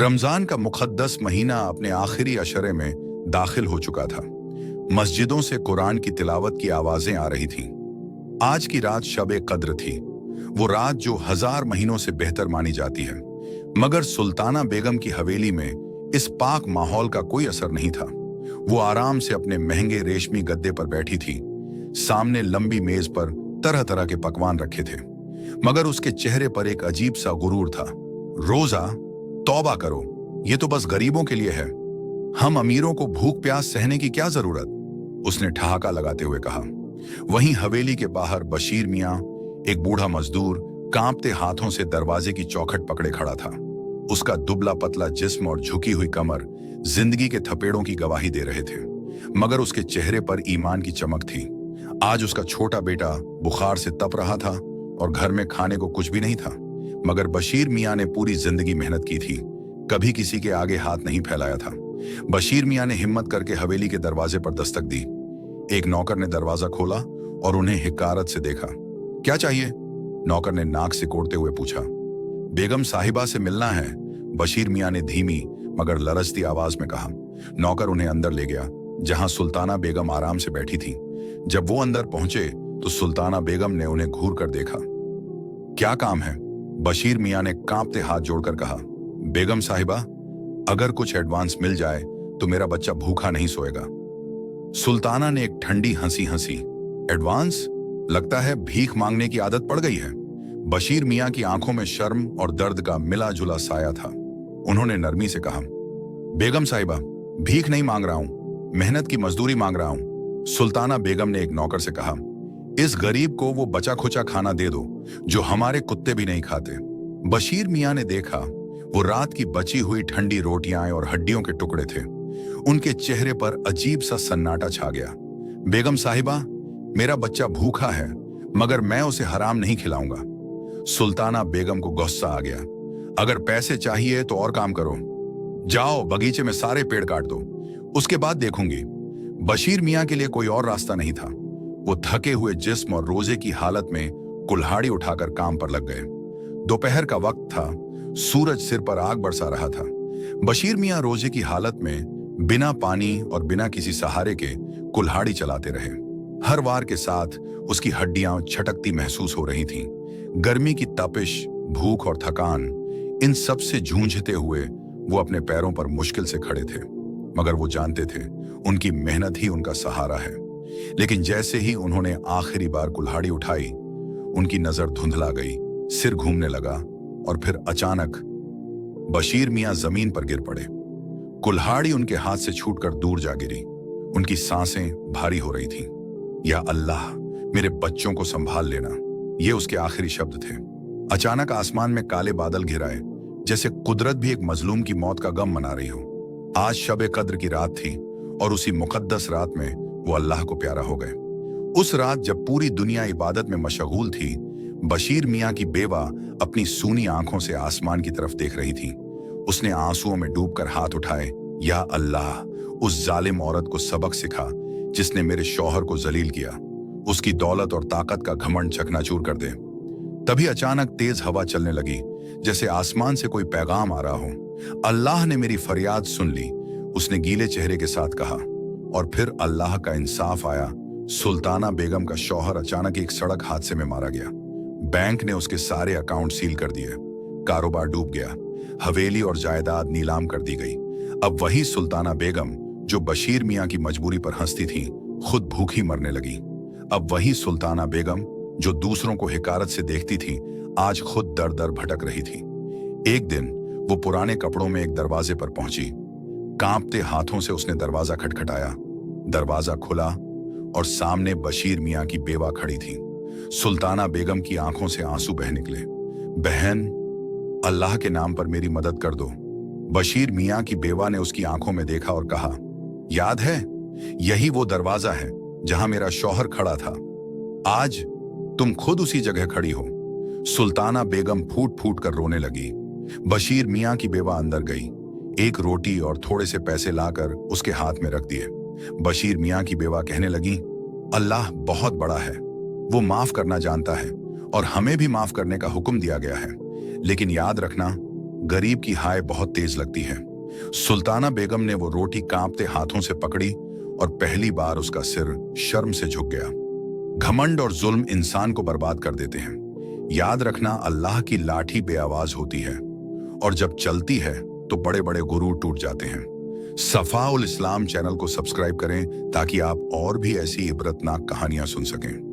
रमजान का मुक़द्दस महीना अपने आखिरी अशरे में दाखिल हो चुका था। मस्जिदों से कुरान की तिलावत की आवाजें आ रही थीं। आज की रात शब कद्र थी, वो रात जो 1000 महीनों से बेहतर मानी जाती है। मगर सुल्ताना बेगम की हवेली में इस पाक माहौल का कोई असर नहीं था। वो आराम से अपने महंगे रेशमी गद्दे पर बैठी थी। सामने लंबी मेज पर तरह तरह के पकवान रखे थे, मगर उसके चेहरे पर एक अजीब सा गुरूर था। रोजा, तौबा करो, ये तो बस गरीबों के लिए है। हम अमीरों को भूख प्यास सहने की क्या जरूरत, उसने ठहाका लगाते हुए कहा। वहीं हवेली के बाहर बशीर मियां, एक बूढ़ा मजदूर, कांपते हाथों से दरवाजे की चौखट पकड़े खड़ा था। उसका दुबला पतला जिस्म और झुकी हुई कमर जिंदगी के थपेड़ों की गवाही दे रहे थे, मगर उसके चेहरे पर ईमान की चमक थी। आज उसका छोटा बेटा बुखार से तप रहा था और घर में खाने को कुछ भी नहीं था। मगर बशीर मियां ने पूरी जिंदगी मेहनत की थी, कभी किसी के आगे हाथ नहीं फैलाया था। बशीर मियां ने हिम्मत करके हवेली के दरवाजे पर दस्तक दी। एक नौकर ने दरवाजा खोला और उन्हें हिकारत से देखा। क्या चाहिए? नौकर ने नाक सिकोड़ते हुए पूछा। बेगम साहिबा से मिलना है, बशीर मियां ने धीमी मगर लरजती आवाज में कहा। नौकर उन्हें अंदर ले गया, जहां सुल्ताना बेगम आराम से बैठी थी। जब वो अंदर पहुंचे तो सुल्ताना बेगम ने उन्हें घूर कर देखा। क्या काम है? बशीर मियां ने कांपते हाथ जोड़कर कहा। बेगम साहिबा, अगर कुछ एडवांस मिल जाए तो मेरा बच्चा भूखा नहीं सोएगा। सुल्ताना ने एक ठंडी हंसी हंसी। एडवांस? लगता है भीख मांगने की आदत पड़ गई है। बशीर मियां की आंखों में शर्म और दर्द का मिला जुला साया था। उन्होंने नरमी से कहा, बेगम साहिबा, भीख नहीं मांग रहा हूं, मेहनत की मजदूरी मांग रहा हूं। सुल्ताना बेगम ने एक नौकर से कहा, इस गरीब को वो बचा खुचा खाना दे दो जो हमारे कुत्ते भी नहीं खाते। बशीर मियां ने देखा, वो रात की बची हुई ठंडी रोटियां और हड्डियों के टुकड़े थे। उनके चेहरे पर अजीब सा सन्नाटा छा गया। बेगम साहिबा, मेरा बच्चा भूखा है, मगर मैं उसे हराम नहीं खिलाऊंगा। सुल्ताना बेगम को गुस्सा आ गया। अगर पैसे चाहिए तो और काम करो, जाओ बगीचे में सारे पेड़ काट दो, उसके बाद देखूंगी। बशीर मियां के लिए कोई और रास्ता नहीं था। वो थके हुए जिस्म और रोजे की हालत में कुल्हाड़ी उठाकर काम पर लग गए। दोपहर का वक्त था, सूरज सिर पर आग बरसा रहा था। बशीर मियां रोजे की हालत में बिना पानी और बिना किसी सहारे के कुल्हाड़ी चलाते रहे। हर वार के साथ उसकी हड्डियां छटकती महसूस हो रही थीं। गर्मी की तपिश, भूख और थकान, इन सब से जूझते हुए वो अपने पैरों पर मुश्किल से खड़े थे। मगर वो जानते थे उनकी मेहनत ही उनका सहारा है। लेकिन जैसे ही उन्होंने आखिरी बार कुल्हाड़ी उठाई, उनकी नजर धुंधला गई, सिर घूमने लगा और फिर अचानक बशीर मियां जमीन पर गिर पड़े। कुल्हाड़ी उनके हाथ से छूटकर दूर जा गिरी। उनकी सांसें भारी हो रही थीं। या अल्लाह, मेरे बच्चों को संभाल लेना, ये उसके आखिरी शब्द थे। अचानक आसमान में काले बादल घिर आए, जैसे कुदरत भी एक मजलूम की मौत का गम मना रही हो। आज शब कद्र की रात थी और उसी मुकद्दस रात में वो अल्लाह को प्यारा हो गए। उस रात जब पूरी दुनिया इबादत में मशगूल थी, बशीर मियां की बेवा अपनी सूनी आंखों से आसमान की तरफ देख रही थी। उसने आंसुओं में डूबकर हाथ उठाए। या अल्लाह, उस जालिम औरत को सबक सिखा जिसने मेरे शौहर को जलील किया। उसकी दौलत और ताकत का घमंड चकनाचूर कर दे। तभी अचानक तेज हवा चलने लगी, जैसे आसमान से कोई पैगाम आ रहा हो। अल्लाह ने मेरी फरियाद सुन ली, उसने गीले चेहरे के साथ कहा। और फिर अल्लाह का इंसाफ आया। सुल्ताना बेगम का शौहर अचानक एक सड़क हादसे में मारा गया। बैंक ने उसके सारे अकाउंट सील कर दिए। कारोबार डूब गया। हवेली और जायदाद नीलाम कर दी गई। अब वही सुल्ताना बेगम जो बशीर मियां की मजबूरी पर हंसती थी, खुद भूखी मरने लगी। अब वही सुल्ताना बेगम जो दूसरों को हिकारत से देखती थी, आज खुद दर दर भटक रही थी। एक दिन वो पुराने कपड़ों में एक दरवाजे पर पहुंची। कांपते हाथों से उसने दरवाजा खटखटाया। दरवाजा खुला और सामने बशीर मियां की बेवा खड़ी थी। सुल्ताना बेगम की आंखों से आंसू बह निकले। बहन, अल्लाह के नाम पर मेरी मदद कर दो। बशीर मियां की बेवा ने उसकी आंखों में देखा और कहा, याद है, यही वो दरवाजा है जहां मेरा शौहर खड़ा था। आज तुम खुद उसी जगह खड़ी हो। सुल्ताना बेगम फूट फूट कर रोने लगी। बशीर मियां की बेवा अंदर गई, एक रोटी और थोड़े से पैसे लाकर उसके हाथ में रख दिए। बशीर मियां की बेवा कहने लगी, अल्लाह बहुत बड़ा है, वो माफ करना जानता है और हमें भी माफ करने का हुक्म दिया गया है। लेकिन याद रखना, गरीब की हाय बहुत तेज लगती है। सुल्ताना बेगम ने वो रोटी कांपते हाथों से पकड़ी और पहली बार उसका सिर शर्म से झुक गया। घमंड और जुल्म इंसान को बर्बाद कर देते हैं। याद रखना, अल्लाह की लाठी बेआवाज होती है और जब चलती है तो बड़े बड़े गुरूर टूट जाते हैं। सफाउल इस्लाम चैनल को सब्सक्राइब करें ताकि आप और भी ऐसी इबरतनाक कहानियां सुन सकें।